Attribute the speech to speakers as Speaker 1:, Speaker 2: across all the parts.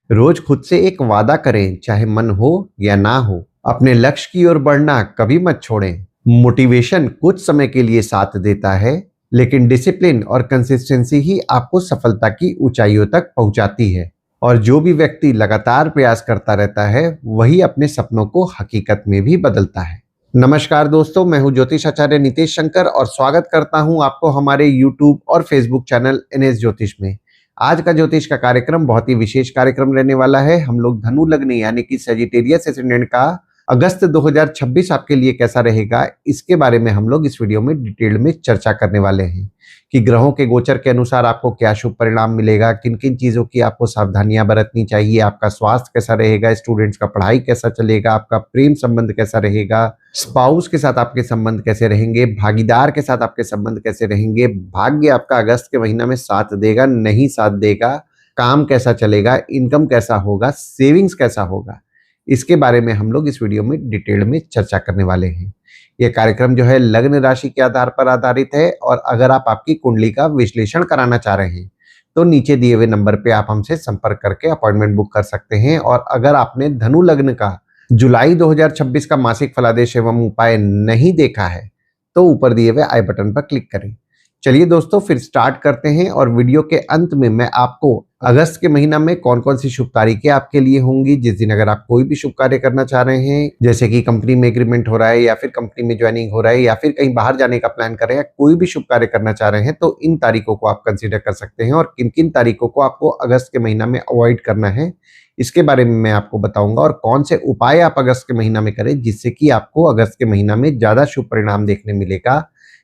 Speaker 1: रोज खुद से एक वादा करें, चाहे मन हो या ना हो। अपने लक्ष्य की ओर बढ़ना कभी मत छोड़ें। मोटिवेशन कुछ समय के लिए साथ देता है, लेकिन डिसिप्लिन और कंसिस्टेंसी ही आपको सफलता की ऊंचाइयों तक पहुंचाती है। और जो भी व्यक्ति लगातार प्रयास करता रहता है, वही अपने सपनों को हकीकत में भी बदलता है। नमस्कार दोस्तों, मैं हूं ज्योतिष आचार्य नितेश शंकर और स्वागत करता हूं आपको हमारे YouTube और Facebook चैनल NS ज्योतिष में। आज का ज्योतिष का कार्यक्रम बहुत ही विशेष कार्यक्रम रहने वाला है। हम लोग धनु लग्न यानी कि सजिटेरियस एसेंडेंट का अगस्त 2026 आपके लिए कैसा रहेगा, इसके बारे में हम लोग इस वीडियो में डिटेल में चर्चा करने वाले हैं कि ग्रहों के गोचर के अनुसार आपको क्या शुभ परिणाम मिलेगा, किन किन चीजों की आपको सावधानियां बरतनी चाहिए, आपका स्वास्थ्य कैसा रहेगा, स्टूडेंट्स का पढ़ाई कैसा चलेगा, आपका प्रेम संबंध कैसा रहेगा, स्पाउस के साथ आपके संबंध कैसे रहेंगे, भागीदार के साथ आपके संबंध कैसे रहेंगे, भाग्य आपका अगस्त के महीना में साथ देगा नहीं साथ देगा, काम कैसा चलेगा, इनकम कैसा होगा, सेविंग्स कैसा होगा, इसके बारे में हम लोग इस वीडियो में डिटेल में चर्चा करने वाले हैं। यह कार्यक्रम जो है लग्न राशि के आधार पर आधारित है और अगर आप आपकी कुंडली का विश्लेषण कराना चाह रहे हैं तो नीचे दिए हुए नंबर पे आप हमसे संपर्क करके अपॉइंटमेंट बुक कर सकते हैं। और अगर आपने धनु लग्न का जुलाई 2026 का मासिक फलादेश एवं उपाय नहीं देखा है तो ऊपर दिए हुए आई बटन पर क्लिक करें। चलिए दोस्तों, फिर स्टार्ट करते हैं और वीडियो के अंत में मैं आपको अगस्त के महीना में कौन कौन सी शुभ तारीखें आपके लिए होंगी, जिस दिन अगर आप कोई भी शुभ कार्य करना चाह रहे हैं, जैसे कि कंपनी में एग्रीमेंट हो रहा है या फिर कंपनी में ज्वाइनिंग हो रहा है या फिर कहीं बाहर जाने का प्लान कर रहे हैं, कोई भी शुभ कार्य करना चाह रहे हैं, तो इन तारीखों को आप कंसीडर कर सकते हैं। और किन किन तारीखों को आपको अगस्त के महीना में अवॉइड करना है, इसके बारे में मैं आपको बताऊंगा। और कौन से उपाय आप अगस्त के महीना में करें जिससे कि आपको अगस्त के महीना में ज्यादा शुभ परिणाम देखने मिलेगा,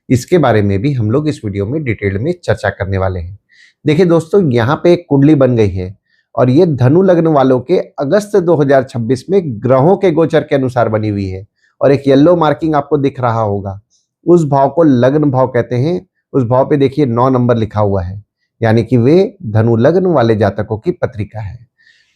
Speaker 1: इसके बारे में भी हम लोग इस वीडियो में डिटेल में चर्चा करने वाले हैं। देखिए दोस्तों, यहाँ पे एक कुंडली बन गई है और ये धनु लग्न वालों के अगस्त 2026 में ग्रहों के गोचर के अनुसार बनी हुई है। और एक येलो मार्किंग आपको दिख रहा होगा, उस भाव को लग्न भाव कहते हैं। उस भाव पे देखिए 9 नंबर लिखा हुआ है, यानी कि वे धनु लग्न वाले जातकों की पत्रिका है।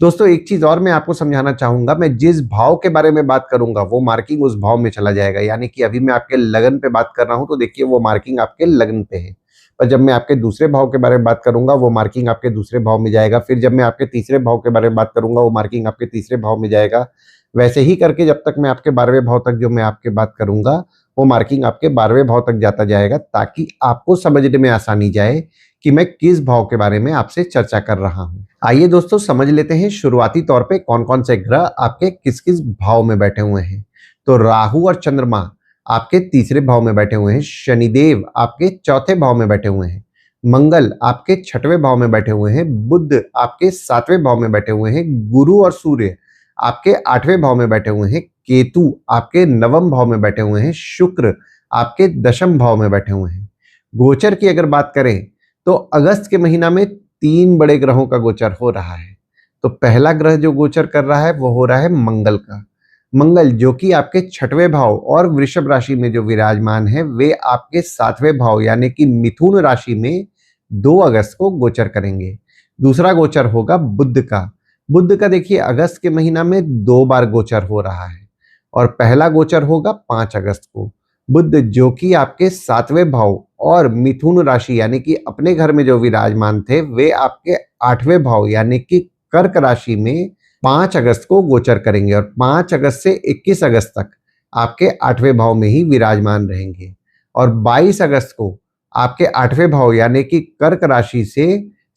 Speaker 1: दोस्तों, एक चीज और मैं आपको समझाना चाहूंगा, मैं जिस भाव के बारे में बात करूंगा वो मार्किंग उस भाव में चला जाएगा। यानी कि अभी मैं आपके लगन पे बात कर रहा हूं तो देखिए वो मार्किंग आपके लगन पे है, पर जब मैं आपके दूसरे भाव के बारे में बात करूंगा वो मार्किंग आपके दूसरे भाव में जाएगा। फिर जब मैं आपके तीसरे भाव के बारे में बात करूंगा वो मार्किंग आपके तीसरे भाव में जाएगा। वैसे ही करके जब तक मैं आपके 12वें भाव तक जो मैं आपके बात करूंगा वो मार्किंग आपके 12वें भाव तक जाता जाएगा, ताकि आपको समझने में आसानी जाए कि मैं किस भाव के बारे में आपसे चर्चा कर रहा हूं। आइए दोस्तों, समझ लेते हैं शुरुआती तौर पे कौन कौन से ग्रह आपके किस किस भाव में बैठे हुए हैं। तो राहु और चंद्रमा आपके तीसरे भाव में बैठे हुए हैं, शनिदेव आपके चौथे भाव में बैठे हुए हैं, मंगल आपके छठवें भाव में बैठे हुए हैं, बुध आपके सातवें भाव में बैठे हुए हैं, गुरु और सूर्य आपके 8वें भाव में बैठे हुए हैं, केतु आपके 9वें भाव में बैठे हुए हैं, शुक्र आपके 10वें भाव में बैठे हुए हैं। गोचर की अगर बात करें तो अगस्त के महीना में 3 बड़े ग्रहों का गोचर हो रहा है। तो पहला ग्रह जो गोचर कर रहा है वो हो रहा है मंगल का। मंगल जो कि आपके 6वें भाव और वृषभ राशि में जो विराजमान है, वे आपके 7वें भाव यानी कि मिथुन राशि में 2 अगस्त को गोचर करेंगे। दूसरा गोचर होगा बुध का। बुध का देखिए अगस्त के महीना में 2 बार गोचर हो रहा है और पहला गोचर होगा 5 अगस्त को। बुध जो कि आपके 7वें भाव और मिथुन राशि यानी कि अपने घर में जो विराजमान थे, वे आपके 8वें भाव यानी कि कर्क राशि में 5 अगस्त को गोचर करेंगे और 5 अगस्त से 21 अगस्त तक आपके 8वें भाव में ही विराजमान रहेंगे। और 22 अगस्त को आपके 8वें भाव यानी कि कर्क राशि से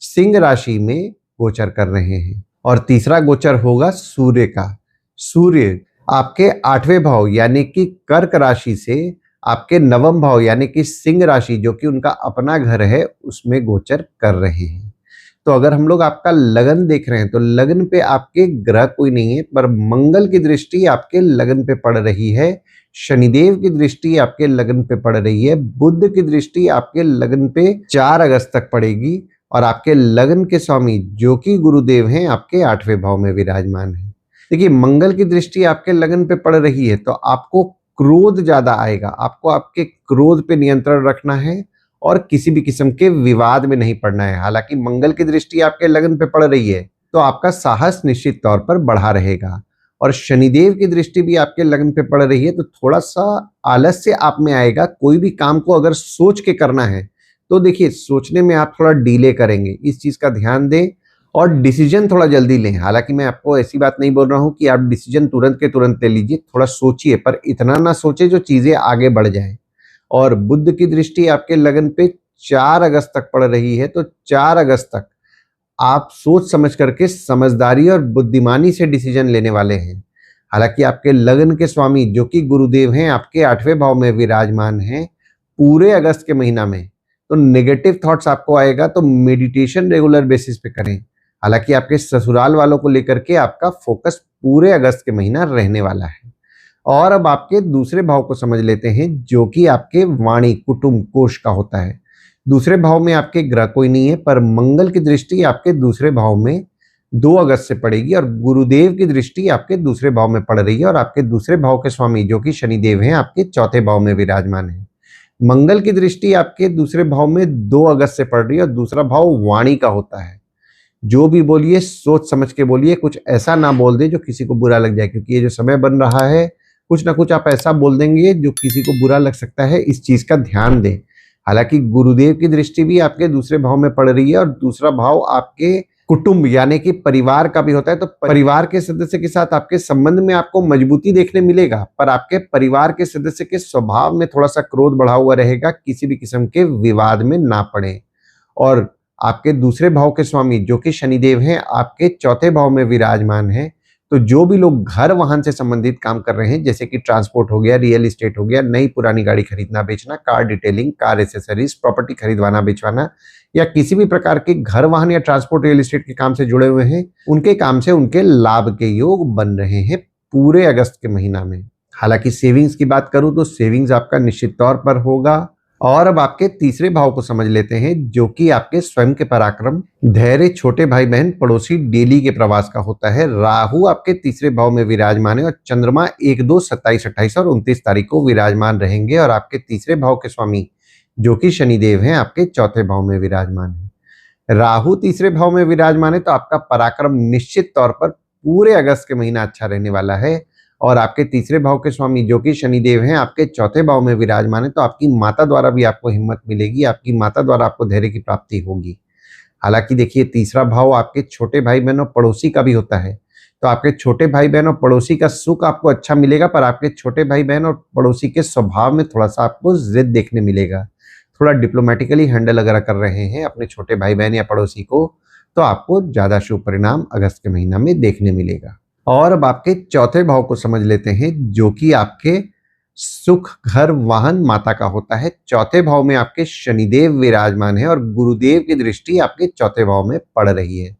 Speaker 1: सिंह राशि में गोचर कर रहे हैं। और तीसरा गोचर होगा सूर्य का। सूर्य आपके 8वें भाव यानी कि कर्क राशि से आपके 9वें भाव यानी कि सिंह राशि जो कि उनका अपना घर है उसमें गोचर कर रहे हैं। तो अगर हम लोग आपका लगन देख रहे हैं तो लगन पे आपके ग्रह कोई नहीं है, पर मंगल की दृष्टि आपके लगन पे पड़ रही है, शनिदेव की दृष्टि आपके लगन पे पड़ रही है, बुध की दृष्टि आपके लगन पे 4 अगस्त तक पड़ेगी और आपके लगन के स्वामी जो कि गुरुदेव हैं आपके 8वें भाव में विराजमान है। देखिए, मंगल की दृष्टि आपके लगन पे पड़ रही है तो आपको क्रोध ज्यादा आएगा, आपको आपके क्रोध पे नियंत्रण रखना है और किसी भी किस्म के विवाद में नहीं पड़ना है। हालांकि मंगल की दृष्टि आपके लगन पे पड़ रही है तो आपका साहस निश्चित तौर पर बढ़ा रहेगा। और शनिदेव की दृष्टि भी आपके लगन पे पड़ रही है तो थोड़ा सा आलस्य आप में आएगा। कोई भी काम को अगर सोच के करना है तो देखिए, सोचने में आप थोड़ा डिले करेंगे, इस चीज का ध्यान दें। और डिसीजन थोड़ा जल्दी लें। हालांकि मैं आपको ऐसी बात नहीं बोल रहा हूं कि आप डिसीजन तुरंत के तुरंत ले लीजिए, थोड़ा सोचिए, पर इतना ना सोचे जो चीजें आगे बढ़ जाएं। और बुध की दृष्टि आपके लगन पे 4 अगस्त तक पड़ रही है, तो 4 अगस्त तक आप सोच समझ करके समझदारी और बुद्धिमानी से डिसीजन लेने वाले हैं। हालांकि आपके लगन के स्वामी जो कि गुरुदेव हैं आपके 8वें भाव में विराजमान हैं पूरे अगस्त के महीना में, तो नेगेटिव थॉट्स आपको आएगा तो मेडिटेशन रेगुलर बेसिस पे करें। हालांकि आपके ससुराल वालों को लेकर के आपका फोकस पूरे अगस्त के महीना रहने वाला है। और अब आपके दूसरे भाव को समझ लेते हैं जो कि आपके वाणी कुटुंब कोष का होता है। दूसरे भाव में आपके ग्रह कोई नहीं है, पर मंगल की दृष्टि आपके दूसरे भाव में 2 अगस्त से पड़ेगी और गुरुदेव की दृष्टि आपके दूसरे भाव में पड़ रही है। और आपके दूसरे भाव के स्वामी जो कि शनिदेव हैं आपके चौथे भाव में विराजमान है। मंगल की दृष्टि आपके दूसरे भाव में 2 अगस्त से पड़ रही है और दूसरा भाव वाणी का होता है। जो भी बोलिए सोच समझ के बोलिए, कुछ ऐसा ना बोल दे जो किसी को बुरा लग जाए, क्योंकि ये जो समय बन रहा है कुछ ना कुछ आप ऐसा बोल देंगे जो किसी को बुरा लग सकता है, इस चीज का ध्यान दें। हालांकि गुरुदेव की दृष्टि भी आपके दूसरे भाव में पड़ रही है और दूसरा भाव आपके कुटुंब यानी कि परिवार का भी होता है, तो परिवार के सदस्य के साथ आपके संबंध में आपको मजबूती देखने मिलेगा, पर आपके परिवार के सदस्य के स्वभाव में थोड़ा सा क्रोध बढ़ा हुआ रहेगा, किसी भी किस्म के विवाद में ना पड़े। और आपके दूसरे भाव के स्वामी जो कि शनिदेव हैं आपके चौथे भाव में विराजमान हैं, तो जो भी लोग घर वाहन से संबंधित काम कर रहे हैं जैसे कि ट्रांसपोर्ट हो गया, रियल एस्टेट हो गया, नई पुरानी गाड़ी खरीदना बेचना, car detailing, car accessories, property खरीदवाना बेचवाना, या किसी भी प्रकार के घर वाहन या ट्रांसपोर्ट रियल एस्टेट के काम से जुड़े हुए हैं, उनके काम से उनके लाभ के योग बन रहे हैं पूरे अगस्त के महीना में। हालांकि सेविंग्स की बात करूं तो सेविंग्स आपका निश्चित तौर पर होगा। और अब आपके तीसरे भाव को समझ लेते हैं जो कि आपके स्वयं के पराक्रम, धैर्य, छोटे भाई बहन, पड़ोसी, डेली के प्रवास का होता है। राहु आपके तीसरे भाव में विराजमान है और चंद्रमा 1, 2, 27, 28 और 29 तारीख को विराजमान रहेंगे। और आपके तीसरे भाव के स्वामी जो कि शनिदेव हैं आपके चौथे भाव में विराजमान है। राहु तीसरे भाव में विराजमान है तो आपका पराक्रम निश्चित तौर पर पूरे अगस्त के महीना अच्छा रहने वाला है। और आपके तीसरे भाव के स्वामी जो कि शनिदेव हैं आपके चौथे भाव में विराजमान है, तो आपकी माता द्वारा भी आपको हिम्मत मिलेगी, आपकी माता द्वारा आपको धैर्य की प्राप्ति होगी। हालांकि देखिए तीसरा भाव आपके छोटे भाई बहन और पड़ोसी का भी होता है, तो आपके छोटे भाई बहन और पड़ोसी का सुख आपको अच्छा मिलेगा, पर आपके छोटे भाई बहन और पड़ोसी के स्वभाव में थोड़ा सा आपको जिद देखने मिलेगा। थोड़ा डिप्लोमेटिकली हैंडल अगर कर रहे हैं अपने छोटे भाई बहन या पड़ोसी को, तो आपको ज्यादा शुभ परिणाम अगस्त के महीना में देखने मिलेगा। और अब आपके चौथे भाव को समझ लेते हैं जो कि आपके सुख, घर, वाहन, माता का होता है। चौथे भाव में आपके शनिदेव विराजमान है और गुरुदेव की दृष्टि आपके चौथे भाव में पड़ रही है।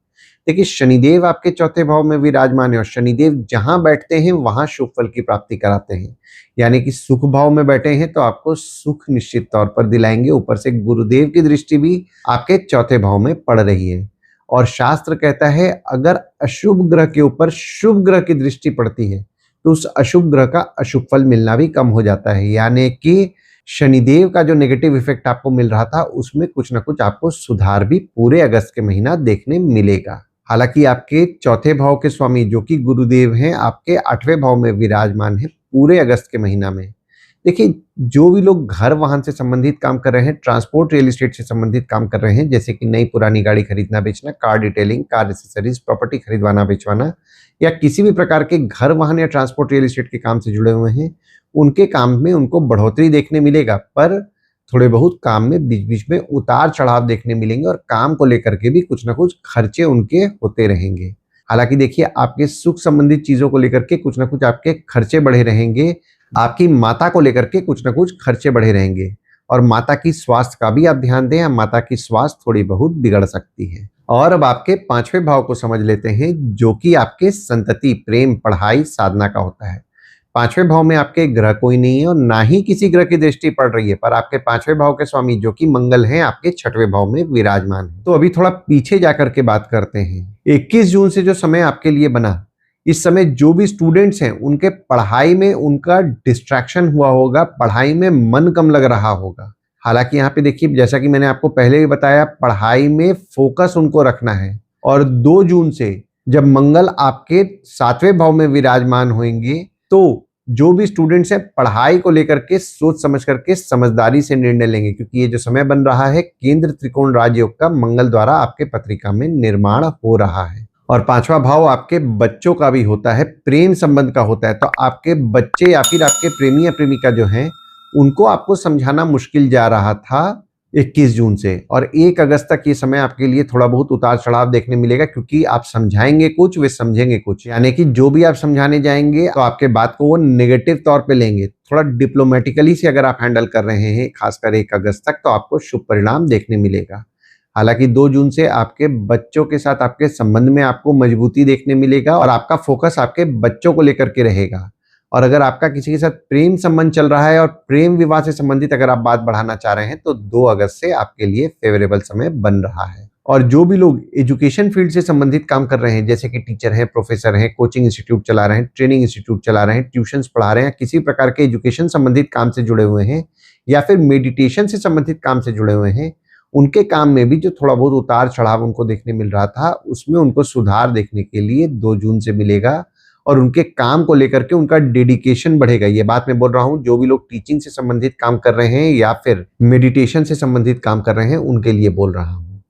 Speaker 1: देखिए शनिदेव आपके चौथे भाव में विराजमान है और शनिदेव जहां बैठते हैं वहां शुभ फल की प्राप्ति कराते हैं, यानी कि सुख भाव में बैठे हैं तो आपको सुख निश्चित तौर पर दिलाएंगे। ऊपर से गुरुदेव की दृष्टि भी आपके चौथे भाव में पड़ रही है। और शास्त्र कहता है अगर अशुभ ग्रह के ऊपर शुभ ग्रह की दृष्टि पड़ती है तो उस अशुभ ग्रह का अशुभ फल मिलना भी कम हो जाता है, यानी कि शनिदेव का जो नेगेटिव इफेक्ट आपको मिल रहा था उसमें कुछ ना कुछ आपको सुधार भी पूरे अगस्त के महीना देखने मिलेगा। हालांकि आपके चौथे भाव के स्वामी जो कि गुरुदेव हैं आपके 8वें भाव में विराजमान है पूरे अगस्त के महीना में। देखिए जो भी लोग घर वाहन से संबंधित काम कर रहे हैं, ट्रांसपोर्ट रियल एस्टेट से संबंधित काम कर रहे हैं जैसे कि नई पुरानी गाड़ी खरीदना बेचना, car detailing, car accessories, property खरीदवाना बेचवाना, या किसी भी प्रकार के घर वाहन या ट्रांसपोर्ट रियल एस्टेट के काम से जुड़े हुए हैं, उनके काम में उनको बढ़ोतरी देखने मिलेगा, पर थोड़े बहुत काम में बीच बीच में उतार चढ़ाव देखने मिलेंगे और काम को लेकर के भी कुछ ना कुछ खर्चे उनके होते रहेंगे। हालांकि देखिए आपके सुख संबंधित चीजों को लेकर के कुछ ना कुछ आपके खर्चे बढ़े रहेंगे, आपकी माता को लेकर के कुछ ना कुछ खर्चे बढ़े रहेंगे और माता की स्वास्थ्य का भी आप ध्यान दें, माता की स्वास्थ्य थोड़ी बहुत बिगड़ सकती है। और अब आपके 5वें भाव को समझ लेते हैं जो कि आपके संतति, प्रेम, पढ़ाई, साधना का होता है। 5वें भाव में आपके ग्रह कोई नहीं है और ना ही किसी ग्रह की दृष्टि पड़ रही है, पर आपके 5वें भाव के स्वामी जो कि मंगल हैं आपके 6वें भाव में विराजमान है। तो अभी थोड़ा पीछे जाकर के बात करते हैं। 21 जून से जो समय आपके लिए बना, इस समय जो भी स्टूडेंट्स हैं उनके पढ़ाई में उनका डिस्ट्रैक्शन हुआ होगा, पढ़ाई में मन कम लग रहा होगा। हालांकि यहाँ पे देखिए जैसा कि मैंने आपको पहले भी बताया, पढ़ाई में फोकस उनको रखना है। और 2 जून से जब मंगल आपके 7वें भाव में विराजमान होंगे तो जो भी स्टूडेंट्स हैं पढ़ाई को लेकर के सोच समझ करके समझदारी से निर्णय लेंगे, क्योंकि ये जो समय बन रहा है केंद्र त्रिकोण राजयोग का मंगल द्वारा आपके पत्रिका में निर्माण हो रहा है। और पांचवा भाव आपके बच्चों का भी होता है, प्रेम संबंध का होता है। तो आपके बच्चे या फिर आपके प्रेमी या प्रेमिका जो हैं उनको आपको समझाना मुश्किल जा रहा था 21 जून से, और 1 अगस्त तक ये समय आपके लिए थोड़ा बहुत उतार चढ़ाव देखने मिलेगा, क्योंकि आप समझाएंगे कुछ, वे समझेंगे कुछ। यानी कि जो भी आप समझाने जाएंगे तो आपके बात को वो नेगेटिव तौर पे लेंगे। थोड़ा डिप्लोमेटिकली से अगर आप हैंडल कर रहे हैं खासकर 1 अगस्त तक, तो आपको शुभ परिणाम देखने मिलेगा। हालांकि 2 जून से आपके बच्चों के साथ आपके संबंध में आपको मजबूती देखने मिलेगा और आपका फोकस आपके बच्चों को लेकर के रहेगा। और अगर आपका किसी के साथ प्रेम संबंध चल रहा है और प्रेम विवाह से संबंधित अगर आप बात बढ़ाना चाह रहे हैं तो 2 अगस्त से आपके लिए फेवरेबल समय बन रहा है। और जो भी लोग एजुकेशन फील्ड से संबंधित काम कर रहे हैं, जैसे कि टीचर हैं, प्रोफेसर हैं, कोचिंग इंस्टीट्यूट चला रहे हैं, ट्रेनिंग इंस्टीट्यूट चला रहे हैं, ट्यूशंस पढ़ा रहे हैं, किसी प्रकार के एजुकेशन संबंधित काम से जुड़े हुए हैं या फिर मेडिटेशन से संबंधित काम से जुड़े हुए हैं, उनके काम में भी जो थोड़ा बहुत उतार चढ़ाव उनको देखने मिल रहा था, उसमें उनको सुधार देखने के लिए 2 जून से मिलेगा। और उनके काम को लेकर के उनका डेडिकेशन बढ़ेगा। ये बात मैं बोल रहा हूँ जो भी लोग टीचिंग से संबंधित काम कर रहे हैं या फिर मेडिटेशन से संबंधित काम कर रहे हैं उनके लिए बोल रहा हूँ।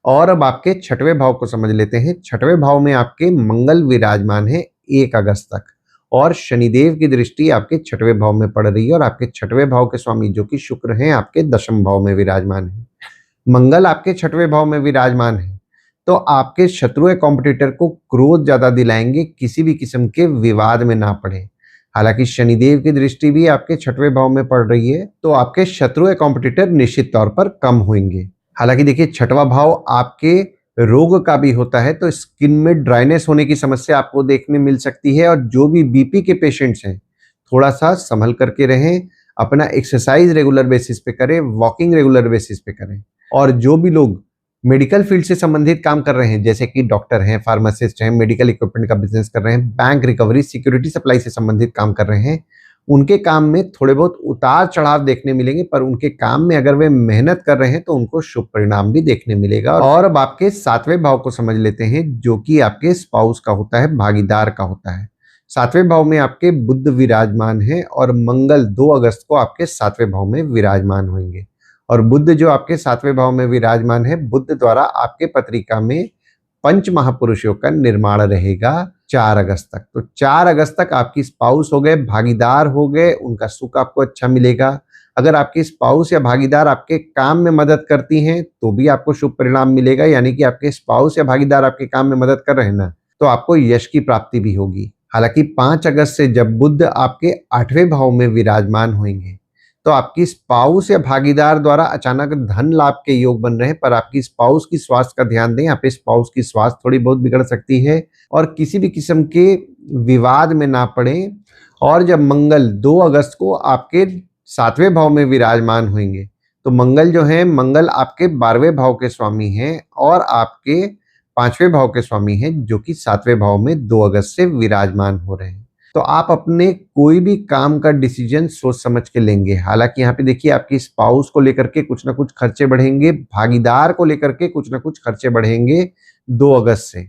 Speaker 1: और अब आपके 6वें भाव को समझ लेते हैं। 6वें भाव में आपके मंगल विराजमान है 1 अगस्त तक, और शनिदेव की दृष्टि आपके 6वें भाव में पड़ रही है, और आपके 6वें भाव के स्वामी जो कि शुक्र हैं आपके 10वें भाव में विराजमान है। मंगल आपके 6वें भाव में विराजमान है, तो आपके शत्रु या कॉम्पिटिटर को क्रोध ज्यादा दिलाएंगे, किसी भी किस्म के विवाद में ना पड़े। हालांकि शनिदेव की दृष्टि भी आपके 6वें भाव में पड़ रही है, तो आपके शत्रु या कॉम्पिटिटर निश्चित तौर पर कम होंगे। हालांकि देखिए 6वां भाव आपके रोग का भी होता है, तो स्किन में ड्राइनेस होने की समस्या आपको देखने मिल सकती है। और जो भी बीपी के पेशेंट्स हैं थोड़ा सा संभल करके रहें, अपना एक्सरसाइज रेगुलर बेसिस पे करें, वॉकिंग रेगुलर बेसिस पे करें। और जो भी लोग मेडिकल फील्ड से संबंधित काम कर रहे हैं, जैसे कि डॉक्टर हैं, फार्मासिस्ट हैं, मेडिकल इक्विपमेंट का बिजनेस कर रहे हैं, बैंक रिकवरी, सिक्योरिटी सप्लाई से संबंधित काम कर रहे हैं, उनके काम में थोड़े बहुत उतार चढ़ाव देखने मिलेंगे, पर उनके काम में अगर वे मेहनत कर रहे हैं तो उनको शुभ परिणाम भी देखने मिलेगा। और अब आपके 7वें भाव को समझ लेते हैं, जो कि आपके स्पाउस का होता है, भागीदार का होता है। 7वें भाव में आपके बुध विराजमान है, और मंगल 2 अगस्त को आपके 7वें भाव में विराजमान होंगे। और बुध जो आपके 7वें भाव में विराजमान है, बुध द्वारा आपके पत्रिका में पंच महापुरुषों का निर्माण रहेगा 4 अगस्त तक। तो 4 अगस्त तक आपकी स्पाउस हो गए, भागीदार हो गए, उनका सुख आपको अच्छा मिलेगा। अगर आपकी स्पाउस या भागीदार आपके काम में मदद करती हैं तो भी आपको शुभ परिणाम मिलेगा, यानी कि आपके स्पाउस या भागीदार आपके काम में मदद कर रहे हैं ना, तो आपको यश की प्राप्ति भी होगी। हालांकि 5 अगस्त से जब बुध आपके 8वें भाव में विराजमान होंगे, तो आपकी स्पाउस या भागीदार द्वारा अचानक धन लाभ के योग बन रहे हैं, पर आपकी स्पाउस की स्वास्थ्य का ध्यान दें। यहाँ पे स्पाउस की स्वास्थ्य थोड़ी बहुत बिगड़ सकती है, और किसी भी किस्म के विवाद में ना पड़े। और जब मंगल 2 अगस्त को आपके 7वें भाव में विराजमान होंगे, तो मंगल जो है, मंगल आपके 12वें भाव के स्वामी हैं और आपके 5वें भाव के स्वामी हैं, जो कि 7वें भाव में 2 अगस्त से विराजमान हो रहे हैं। तो आप अपने कोई भी काम का डिसीजन सोच समझ के लेंगे। हालांकि यहाँ पे देखिए आपकी स्पाउस को लेकर के कुछ ना कुछ खर्चे बढ़ेंगे, भागीदार को लेकर के कुछ ना कुछ खर्चे बढ़ेंगे 2 अगस्त से,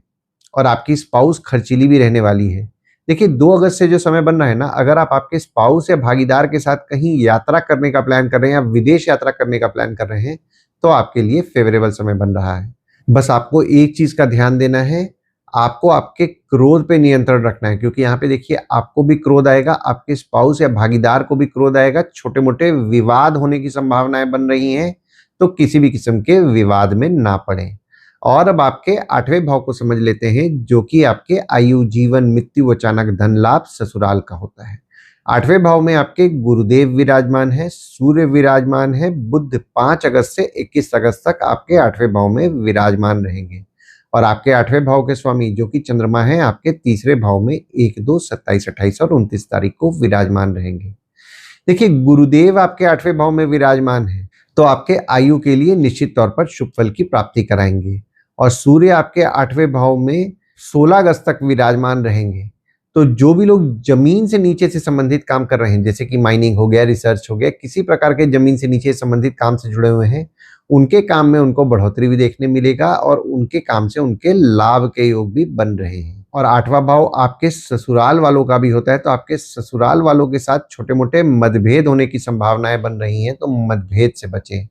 Speaker 1: और आपकी स्पाउस खर्चीली भी रहने वाली है। देखिए 2 अगस्त से जो समय बन रहा है ना, अगर आप आपके स्पाउस या भागीदार के साथ कहीं यात्रा करने का प्लान कर रहे हैं या विदेश यात्रा करने का प्लान कर रहे हैं, तो आपके लिए फेवरेबल समय बन रहा है। बस आपको एक चीज का ध्यान देना है, आपको आपके क्रोध पे नियंत्रण रखना है, क्योंकि यहाँ पे देखिए आपको भी क्रोध आएगा, आपके स्पाउस या भागीदार को भी क्रोध आएगा, छोटे मोटे विवाद होने की संभावनाएं बन रही हैं, तो किसी भी किस्म के विवाद में ना पड़े। और अब आपके 8वें भाव को समझ लेते हैं, जो कि आपके आयु, जीवन, मृत्यु, अचानक धन लाभ, ससुराल का होता है। 8वें भाव में आपके गुरुदेव विराजमान है, सूर्य विराजमान है, बुध 5 अगस्त से 21 अगस्त तक आपके 8वें भाव में विराजमान रहेंगे। और आपके 8वें भाव के स्वामी जो कि चंद्रमा है, आपके 3रे भाव में 1, 2, 27, 28 और 29 तारीख को विराजमान रहेंगे। देखिए गुरुदेव आपके 8वें भाव में विराजमान है, तो आपके आयु के लिए निश्चित तौर पर शुभ फल की प्राप्ति कराएंगे। और सूर्य आपके 8वें भाव में 16 अगस्त तक विराजमान रहेंगे। तो जो भी लोग जमीन से नीचे से संबंधित काम कर रहे हैं, जैसे कि माइनिंग हो गया, रिसर्च हो गया, किसी प्रकार के जमीन से नीचे संबंधित काम से जुड़े हुए हैं, उनके काम में उनको बढ़ोतरी भी देखने मिलेगा और उनके काम से उनके लाभ के योग भी बन रहे हैं। और 8वां भाव आपके ससुराल वालों का भी होता है, तो आपके ससुराल वालों के साथ छोटे मोटे मतभेद होने की संभावनाएं बन रही हैं, तो मतभेद से बचें।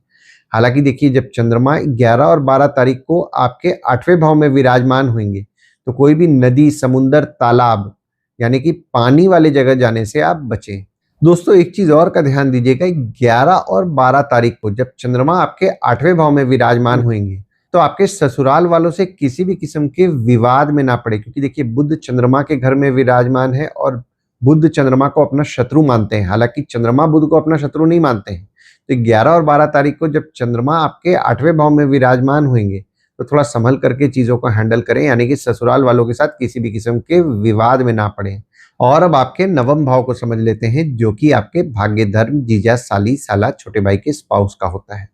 Speaker 1: हालांकि देखिए, जब चंद्रमा 11 और 12 तारीख को आपके 8वें भाव में विराजमान होंगे, तो कोई भी नदी, समुंदर, तालाब यानी कि पानी वाले जगह जाने से आप बचें। दोस्तों, एक चीज और का ध्यान दीजिएगा, 11 और 12 तारीख को जब चंद्रमा आपके 8वें भाव में विराजमान होंगे, तो आपके ससुराल वालों से किसी भी किस्म के विवाद में ना पड़े, क्योंकि देखिए बुध चंद्रमा के घर में विराजमान है और बुध चंद्रमा को अपना शत्रु मानते हैं। हालांकि चंद्रमा बुध को अपना शत्रु नहीं मानते हैं। तो 11 और 12 तारीख को जब चंद्रमा आपके 8वें भाव में विराजमान होंगे, तो थोड़ा संभल करके चीजों को हैंडल करें, यानी कि ससुराल वालों के साथ किसी भी किस्म के विवाद में ना पड़े। और अब आपके नवम भाव को समझ लेते हैं, जो कि आपके भाग्य, धर्म, जीजा, साली, साला, छोटे भाई के स्पाउस का होता है।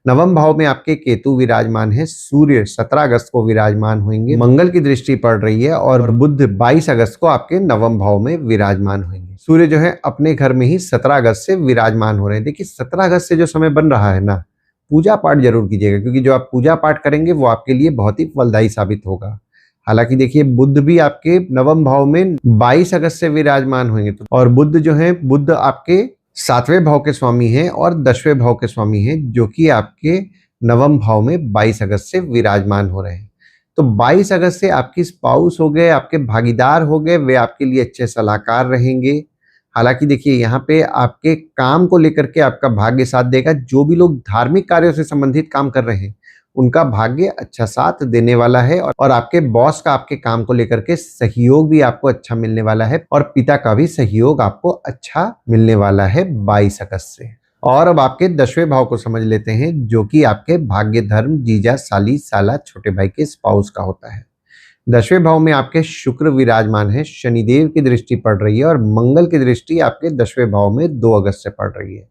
Speaker 1: नवम भाव में आपके केतु विराजमान है। सूर्य 17 अगस्त को विराजमान होंगे, मंगल की दृष्टि पड़ रही है और बुध 22 अगस्त को आपके नवम भाव में विराजमान होंगे। सूर्य जो है अपने घर में ही 17 अगस्त से विराजमान हो रहे हैं। देखिए 17 अगस्त से जो समय बन रहा है ना, पूजा पाठ जरूर कीजिएगा, क्योंकि जो आप पूजा पाठ करेंगे वो आपके लिए बहुत ही फलदायी साबित होगा। हालांकि देखिए बुध भी आपके नवम भाव में 22 अगस्त से विराजमान होंगे, और बुध जो है, बुध आपके 7वें भाव के स्वामी हैं और 10वें भाव के स्वामी हैं, जो कि आपके नवम भाव में 22 अगस्त से विराजमान हो रहे हैं। तो 22 अगस्त से आपकी स्पाउस हो गए, आपके भागीदार हो गए, वे आपके लिए अच्छे सलाहकार रहेंगे। हालांकि देखिए यहाँ पे आपके काम को लेकर के आपका भाग्य साथ देगा। जो भी लोग धार्मिक कार्यों से संबंधित काम कर रहे हैं, उनका भाग्य अच्छा साथ देने वाला है, और आपके बॉस का आपके काम को लेकर के सहयोग भी आपको अच्छा मिलने वाला है, और पिता का भी सहयोग आपको अच्छा मिलने वाला है 22 अगस्त से। और अब आपके 10वें भाव को समझ लेते हैं, जो कि आपके भाग्य, धर्म, जीजा, साली, साला, छोटे भाई के स्पाउस का होता है। 10वें भाव में आपके शुक्र विराजमान है। शनिदेव की दृष्टि पड़ रही है और मंगल की दृष्टि आपके 10वें भाव में 2 अगस्त से पड़ रही है।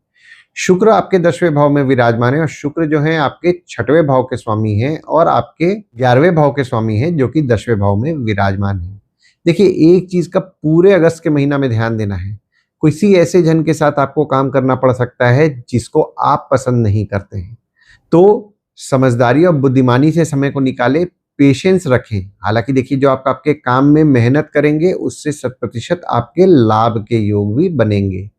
Speaker 1: शुक्र आपके 10वें भाव में विराजमान है, और शुक्र जो है आपके 6वें भाव के स्वामी हैं और आपके 11वें भाव के स्वामी हैं, जो कि 10वें भाव में विराजमान है। देखिए एक चीज का पूरे अगस्त के महीना में ध्यान देना है, किसी ऐसे जन के साथ आपको काम करना पड़ सकता है जिसको आप पसंद नहीं करते हैं। तो समझदारी और बुद्धिमानी से समय को निकाले, पेशेंस रखें। हालांकि देखिए जो आप आपके काम में मेहनत करेंगे, उससे 100% आपके लाभ के योग भी बनेंगे।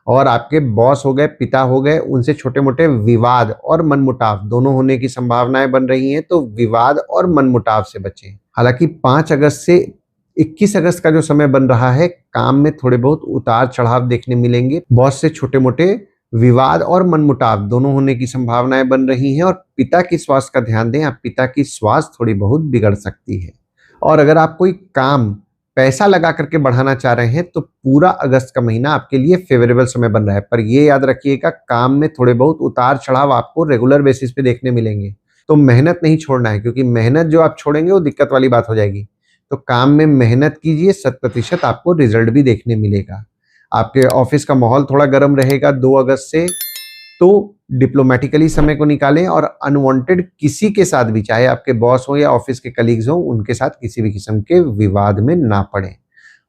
Speaker 1: और आपके बॉस हो गए, पिता हो गए, उनसे छोटे मोटे विवाद और मनमुटाव दोनों होने की संभावनाएं बन रही हैं, तो विवाद और मनमुटाव से बचें। हालांकि 5 अगस्त से 21 अगस्त का जो समय बन रहा है, काम में थोड़े बहुत उतार चढ़ाव देखने मिलेंगे। बॉस से छोटे मोटे विवाद और मनमुटाव दोनों होने की संभावनाएं बन रही हैं, और पिता की स्वास्थ्य का ध्यान दें, आप पिता की स्वास्थ्य थोड़ी बहुत बिगड़ सकती है। और अगर आप कोई काम पैसा लगा करके बढ़ाना चाह रहे हैं, तो पूरा अगस्त का महीना आपके लिए फेवरेबल समय बन रहा है। पर ये याद रखिएगा, काम में थोड़े बहुत उतार चढ़ाव आपको रेगुलर बेसिस पे देखने मिलेंगे, तो मेहनत नहीं छोड़ना है, क्योंकि मेहनत जो आप छोड़ेंगे वो दिक्कत वाली बात हो जाएगी। तो काम में मेहनत कीजिए, 100% आपको रिजल्ट भी देखने मिलेगा। आपके ऑफिस का माहौल थोड़ा गर्म रहेगा 2 अगस्त से, तो डिप्लोमेटिकली समय को निकालें, और अनवांटेड किसी के साथ भी, चाहे आपके बॉस हो या ऑफिस के कलीग्स हो, उनके साथ किसी भी किस्म के विवाद में ना पड़े।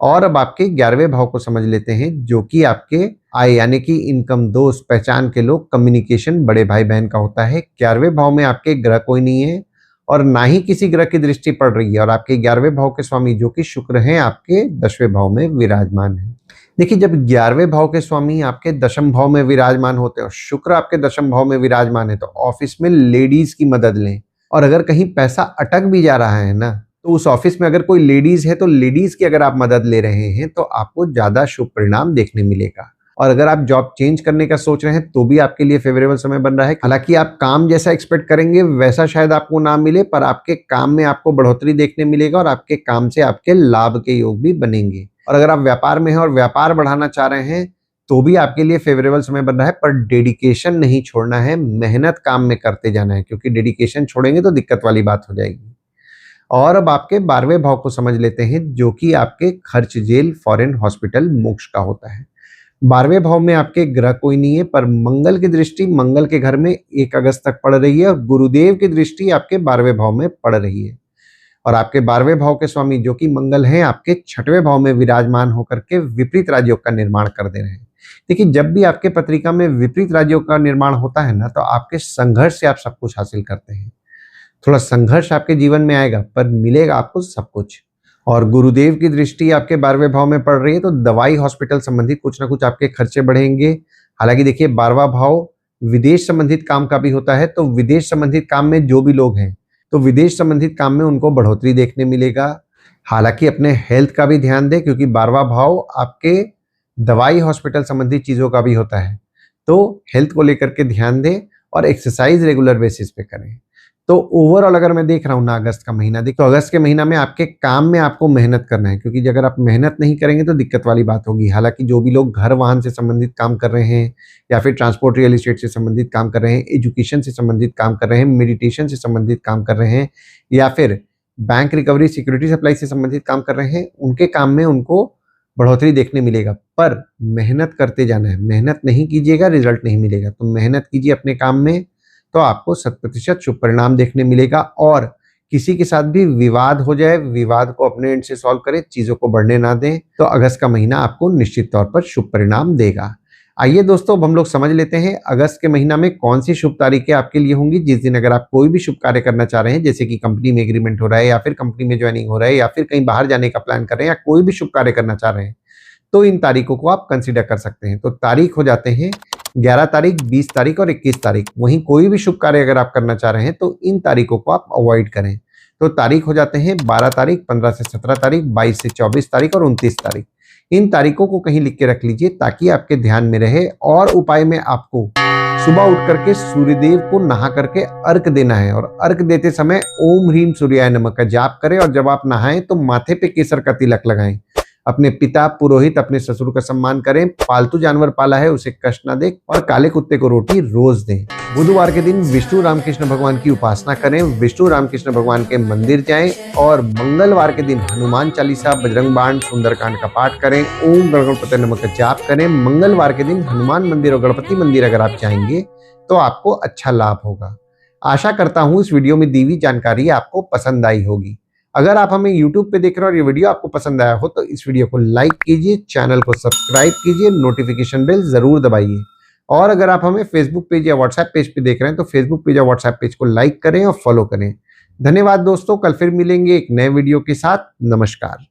Speaker 1: और अब आपके 11वें भाव को समझ लेते हैं, जो कि आपके आय यानी कि इनकम, दोस्त, पहचान के लोग, कम्युनिकेशन, बड़े भाई बहन का होता है। 11वें भाव में आपके ग्रह कोई नहीं है और ना ही किसी ग्रह की दृष्टि पड़ रही है, और आपके 11वें भाव के स्वामी जो कि शुक्र हैं, आपके 10वें भाव में विराजमान है। देखिए जब 11वें भाव के स्वामी आपके 10म भाव में विराजमान होते हैं और शुक्र आपके 10म भाव में विराजमान है, तो ऑफिस में लेडीज की मदद लें। और अगर कहीं पैसा अटक भी जा रहा है ना, तो उस ऑफिस में अगर कोई लेडीज है, तो लेडीज की अगर आप मदद ले रहे हैं, तो आपको ज्यादा शुभ परिणाम देखने मिलेगा। और अगर आप जॉब चेंज करने का सोच रहे हैं, तो भी आपके लिए फेवरेबल समय बन रहा है। हालांकि आप काम जैसा एक्सपेक्ट करेंगे वैसा शायद आपको ना मिले, पर आपके काम में आपको बढ़ोतरी देखने मिलेगा, और आपके काम से आपके लाभ के योग भी बनेंगे। और अगर आप व्यापार में हैं और व्यापार बढ़ाना चाह रहे हैं, तो भी आपके लिए फेवरेबल समय बन रहा है। पर डेडिकेशन नहीं छोड़ना है, मेहनत काम में करते जाना है, क्योंकि डेडिकेशन छोड़ेंगे तो दिक्कत वाली बात हो जाएगी। और अब आपके 12वें भाव को समझ लेते हैं, जो कि आपके खर्च, जेल, फॉरेन, हॉस्पिटल, मोक्ष का होता है। 12वें भाव में आपके ग्रह कोई नहीं है, पर मंगल की दृष्टि मंगल के घर में 1 अगस्त तक पड़ रही है, और गुरुदेव की दृष्टि आपके 12वें भाव में पड़ रही है। और आपके 12वें भाव के स्वामी जो कि मंगल हैं, आपके 6वें भाव में विराजमान होकर के विपरीत राजयोग का निर्माण कर दे रहे हैं। देखिए जब भी आपके पत्रिका में विपरीत राजयोग का निर्माण होता है ना, तो आपके संघर्ष से आप सब कुछ हासिल करते हैं। थोड़ा संघर्ष आपके जीवन में आएगा, पर मिलेगा आपको सब कुछ। और गुरुदेव की दृष्टि आपके 12वें भाव में पड़ रही है, तो दवाई हॉस्पिटल संबंधित कुछ ना कुछ आपके खर्चे बढ़ेंगे। हालांकि देखिए 12वां भाव विदेश संबंधित काम का भी होता है, तो विदेश संबंधित काम में जो भी लोग हैं तो विदेश संबंधित काम में उनको बढ़ोतरी देखने मिलेगा। हालांकि अपने हेल्थ का भी ध्यान दें, क्योंकि 12वां भाव आपके दवाई हॉस्पिटल संबंधित चीजों का भी होता है, तो हेल्थ को लेकर के ध्यान दें और एक्सरसाइज रेगुलर बेसिस पे करें। तो ओवरऑल अगर मैं देख रहा हूँ ना अगस्त का महीना देख, तो अगस्त के महीना में आपके काम में आपको मेहनत करना है, क्योंकि अगर आप मेहनत नहीं करेंगे तो दिक्कत वाली बात होगी। हालांकि जो भी लोग घर वाहन से संबंधित काम कर रहे हैं या फिर ट्रांसपोर्ट रियल एस्टेट से संबंधित काम कर रहे हैं, एजुकेशन से संबंधित काम कर रहे हैं, मेडिटेशन से संबंधित काम कर रहे हैं, या फिर बैंक रिकवरी सिक्योरिटी सप्लाई से संबंधित काम कर रहे हैं, उनके काम में उनको बढ़ोतरी देखने मिलेगा। पर मेहनत करते जाना है, मेहनत नहीं कीजिएगा रिजल्ट नहीं मिलेगा। तो मेहनत कीजिए अपने काम में, तो आपको 100% शुभ परिणाम देखने मिलेगा। और किसी के साथ भी विवाद हो जाए, विवाद को अपने एंड से सॉल्व करें, चीजों को बढ़ने ना दें, तो अगस्त का महीना आपको निश्चित तौर पर शुभ परिणाम देगा। आइए दोस्तों, अब हम लोग समझ लेते हैं अगस्त के महीना में कौन सी शुभ तारीखें आपके लिए होंगी। जिस दिन अगर आप कोई भी शुभ कार्य करना चाह रहे हैं, जैसे कि कंपनी में एग्रीमेंट हो रहा है, या फिर कंपनी में ज्वाइनिंग हो रहा है, या फिर कहीं बाहर जाने का प्लान कर रहे हैं, या कोई भी शुभ कार्य करना चाह रहे हैं, तो इन तारीखों को आप कंसीडर कर सकते हैं। तो तारीख हो जाते हैं 11 तारीख, 20 तारीख और 21 तारीख। वहीं कोई भी शुभ कार्य अगर आप करना चाह रहे हैं तो इन तारीखों को आप अवॉइड करें। तो तारीख हो जाते हैं 12 तारीख, 15 से 17 तारीख, 22 से 24 तारीख और 29 तारीख। इन तारीखों को कहीं लिख के रख लीजिए ताकि आपके ध्यान में रहे। और उपाय में आपको सुबह उठ करके सूर्यदेव को नहा करके अर्घ देना है, और अर्घ देते समय ओम ह्रीम सूर्याय नमः का जाप करें। और जब आप नहाएं तो माथे पे केसर का तिलक लगाएं। अपने पिता पुरोहित अपने ससुर का सम्मान करें। पालतू जानवर पाला है उसे कष्ट ना दें, और काले कुत्ते को रोटी रोज दें। बुधवार के दिन विष्णु रामकृष्ण भगवान की उपासना करें। विष्णु रामकृष्ण भगवान के मंदिर जाएं। और मंगलवार के दिन हनुमान चालीसा, बजरंग बाण, सुंदरकांड का पाठ करें। ओम गणपति नमः का जाप करें। मंगलवार के दिन हनुमान मंदिर और गणपति मंदिर अगर आप जाएंगे तो आपको अच्छा लाभ होगा। आशा करता हूँ इस वीडियो में दी हुई जानकारी आपको पसंद आई होगी। अगर आप हमें YouTube पे देख रहे हो और ये वीडियो आपको पसंद आया हो तो इस वीडियो को लाइक कीजिए, चैनल को सब्सक्राइब कीजिए, नोटिफिकेशन बेल जरूर दबाइए। और अगर आप हमें फेसबुक पेज या व्हाट्सएप पेज पे देख रहे हैं तो फेसबुक पेज या व्हाट्सएप पेज को लाइक करें और फॉलो करें। धन्यवाद दोस्तों, कल फिर मिलेंगे एक नए वीडियो के साथ। नमस्कार।